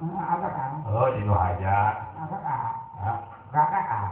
Agak kan? Oh, di nu hajat. Agak ah. Hah? Gagak ah.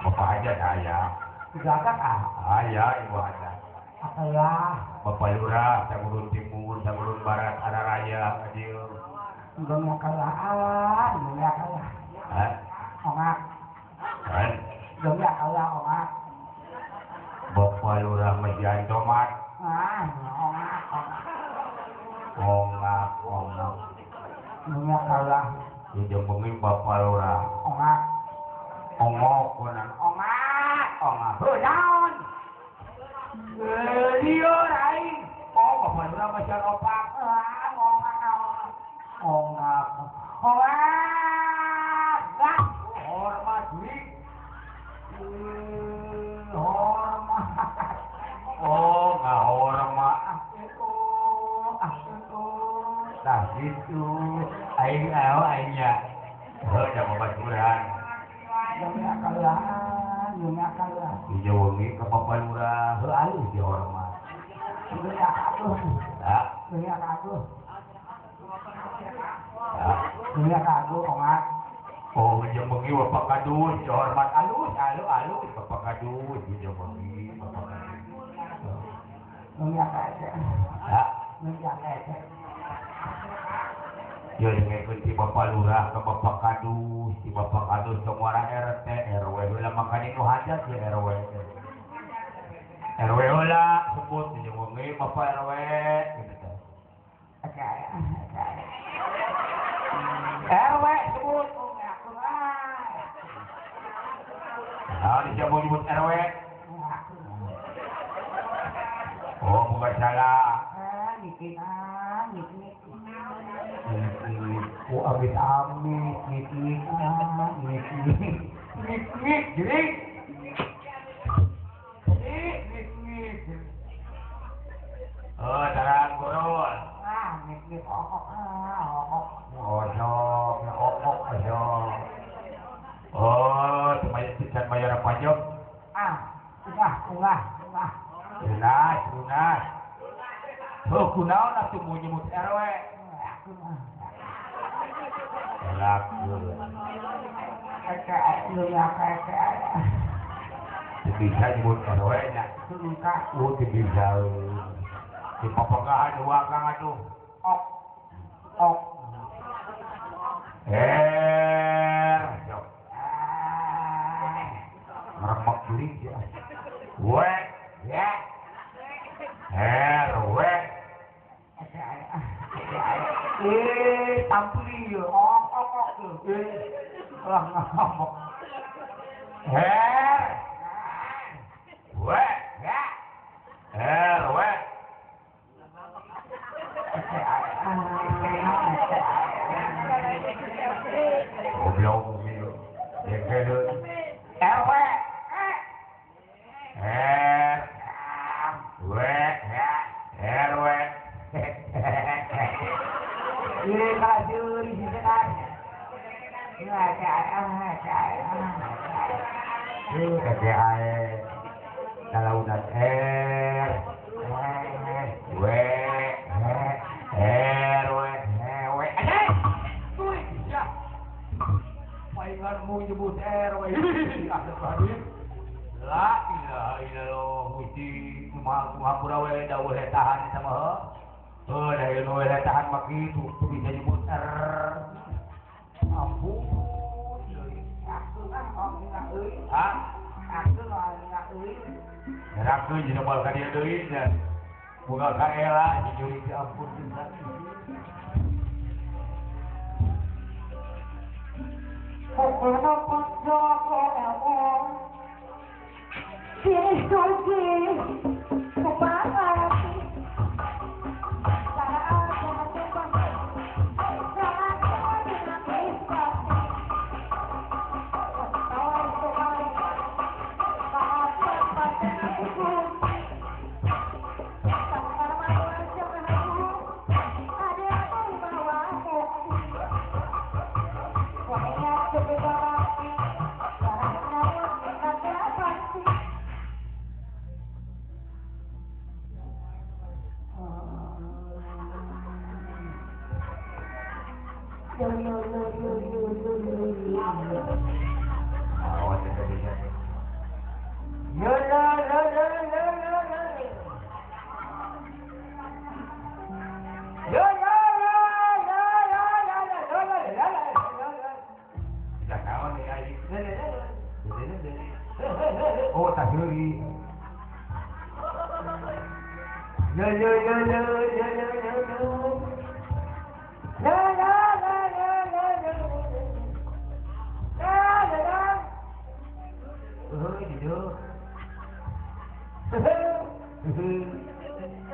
Bapak hajat aya. Gagak ah. Aya ibu hajat. Apa ya? Bapak lurah, Sagurun Timur, Sagurun Barat, ada raya, adieu. Dunia kalaan, dunia kalah. Hah? Ongak. Hah? Dunia kalah ongak. Bapak lurah Mejian Tomat. Ah, ongak, ongak. Ongak. Dunia kalah. Ujung bengi Bapak lurah. Ongak. Ongok, konan. Ongak. Hujan! Dia lain. Oh, Bapak lurah Mejian Opak. Ongak. Ongak. Hormat, Wik. Hormat. Oh, nggak hormat. Nah, gitu. Aing aingnya. Oh, jangan baturan. Dunia kalah. Dunia kalah. Hijau wengi ke Bapak lurah. Halus dihormat. Dunia kaduh. Ya. Dunia kaduh. Ya. Dunia kaduh ongak. Oh, hijau wengi Bapak kadus dihormat. Halus Bapak kadus hijau wengi Bapak kadus. Dunia kaduh. Ya. Dunia kaduh. Ya dengan si Bapak lurah ke Bapak kadus, si Bapak kadus ke muara RT, RW heula makan itu hajat ya RW. RW heula sebut di wengi Bapak RW gitu teh. RW sebut. Nah, disebut RW. Oh, bukan salah. Niki. Oh, amit-amit, niki. Jadi. Oh, tarang gurun. Niki okok. Ojok. Oh, cuma istikan bayar pajak. Unggah. Lunas. Oh, kunaon atuh mau nyebut RW? Laku. Bisa nyebut RW-nya. Oh, bisa. Di papagahan dua kang atuh. Ok. Sok. Meremek gelis ya. Ya. RW. Tampil ok tuh. Ngambek. RW. Goblok gitu. Jekelun. RW. RW. Ini kasih di sana. Kalau udah palinganmu nyebut RW. La ilaha illallah mesti ngapura we dawuh tahan sama dari nu we tahan mah kitu bisa nyebut R. Ampun. Aku kan kok enggak euy. Hah? Aku kok enggak euy. Ngerakeun jeung moal ka dieu deui nya. Boga ka ela jujur ya ampun pisan. Pokoknya pojok elok. Sini sugi. Kupangat. Oh, tak suri. La la la la la la la la. La la la la la la. La la la. Di dia.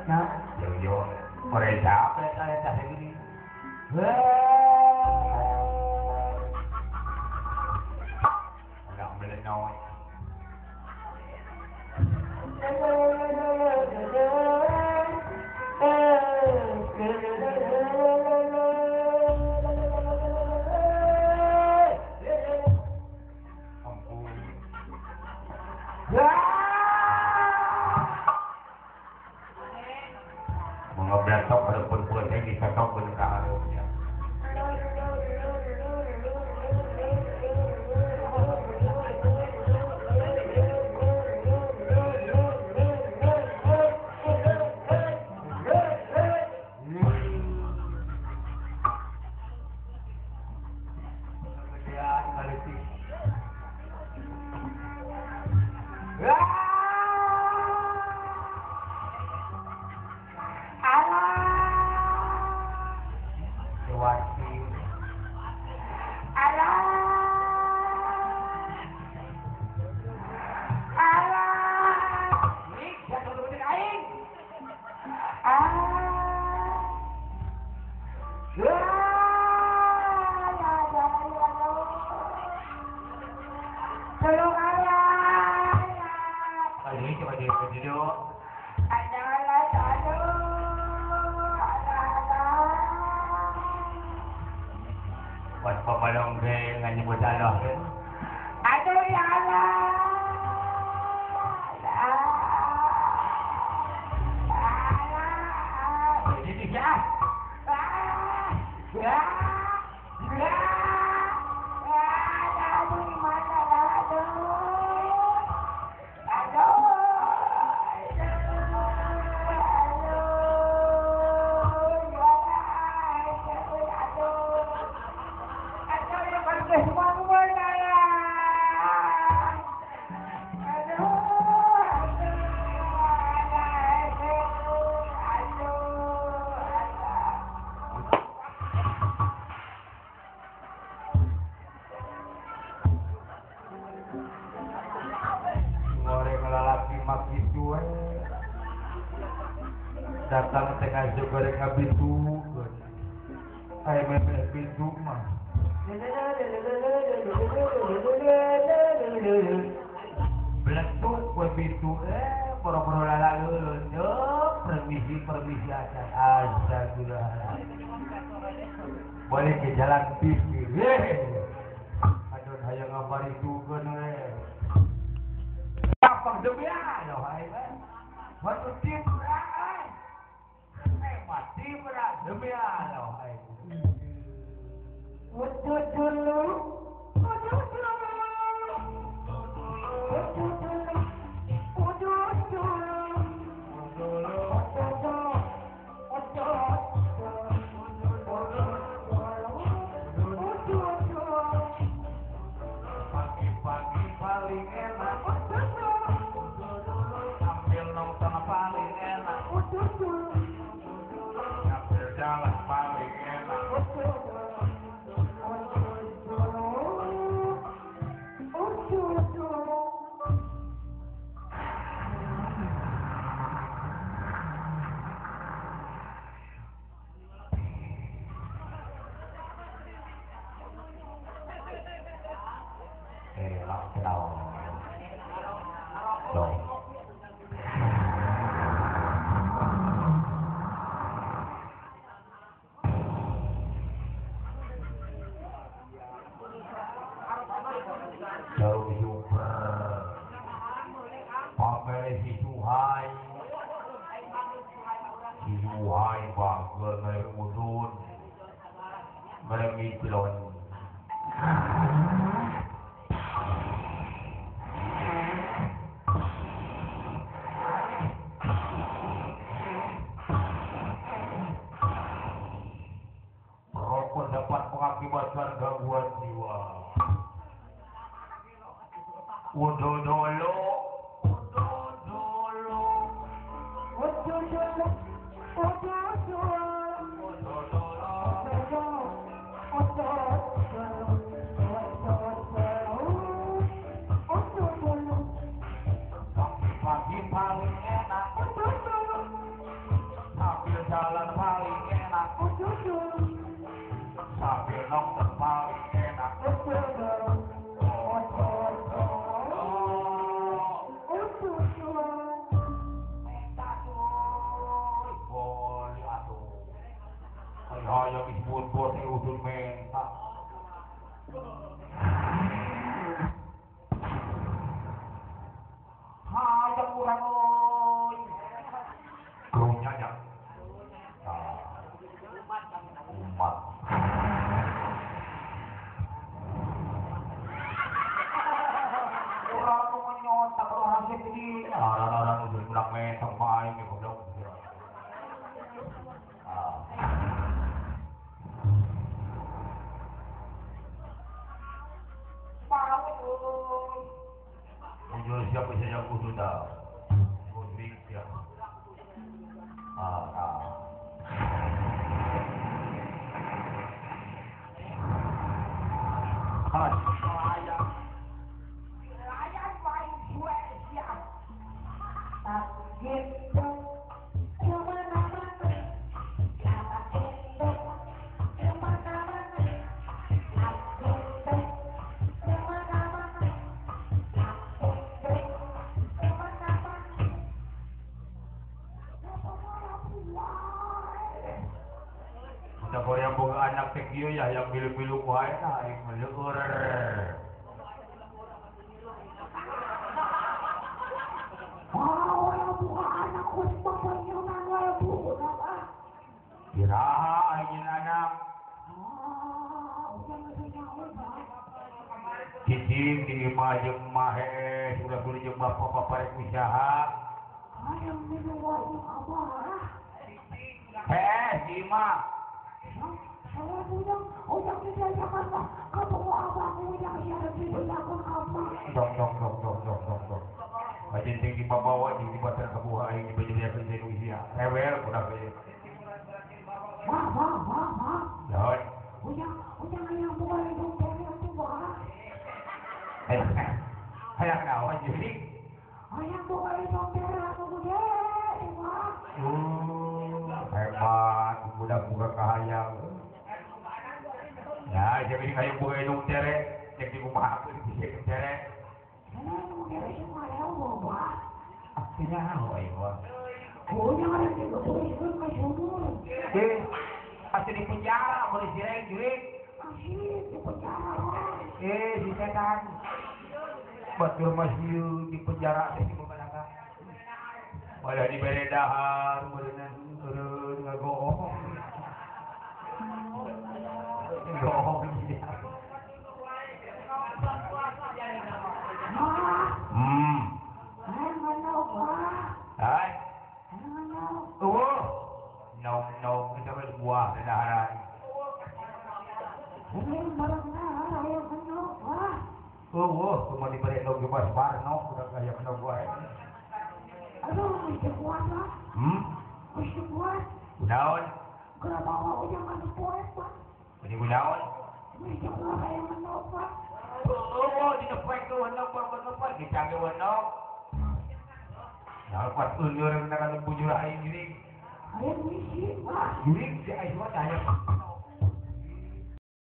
Nah, Yo. Orang capek saya tak suri. Enggak boleh noy. Ampun. Mga blatok ada pun saya bisa tahu benar harusnya. Datang tengah goreng pintu, ay memes pintu mah. Beletuk kue pintu, poro-poro lalu, permisi aja, astagfirullahaladzim. Boleh ke jalan TV, aduh hayang ngabari tukeun we. Apa demi aya, hai kan? Waktu tim mati berat demi Allah. Wujud dulu. Pagi-pagi paling enak. Ambil nonton paling enak. Ambil jalan paling enak. Jauh super pamer si Suhai bagel mereka mudun mereka miklon rokok dapat mengakibatkan gangguan jiwa. Udah dulu Nok paling enak. Boleh atuh. Ayo disebut bos udun menta. Hayang urang euy. Krunya nya. Umat. Urang nu nyota kalau hasil di orang-orang udun urang menta main ge goblok. Muncul siapa saja yang kudu tahu. Musik ya. Layan main Swedia. Gitu. Udah yang boga anak teh kieu ya yang bilu-bilu wae nah aing meleur. Oh, yang buka anak kus bapaknya mana buka ah. Kiraha aing anak. Udah nggak apa. Cicing di imah jeung mahe sudah kudu jeung bapak-bapak rek usaha. Ayam minum wajib apa? Di imah. Saya bilang, ujang di Jakarta, ketemu abangku yang ada di Jakarta. Dok. Ajen tinggi babawa di pasar kebuah aing di bajaya kerja Indonesia. Rewel budak ge. Wah. Lawan. Ujang yang bukan itu itu wah. Hayang naon jadi? Ayam bukan itu itu gede, wah. Hebat budak-budak kahayang. Ya, jadi kayak buka hidung tere, cek di rumah aku di sini tere. Akhirnya apa ya? Jangan ada kepolisian ke sumur. Masih di penjara, boleh jirik. Masih di penjara. Di setan. Batur masih di penjara di mana? Malah di beredar, berenang turun ngagoong. Goong dia. Hai. Nom kita berbuah daharan. Ini barangnya ayam penuh, wah. Cuma diberi nog gemas barno udah kayak kena buah. Aduh, mesti kuat lah. Mesti kuat. Gunaon? Kenapa mau jangan kuat, Pak? Ini gunaon? Mesti kuat ayam penuh, Pak. Di depan ke wanok, kita ke wanok. Nah, pas undur dengan bujur aing gini. Ayam misi, Pak. Jurik si aing mah tanya.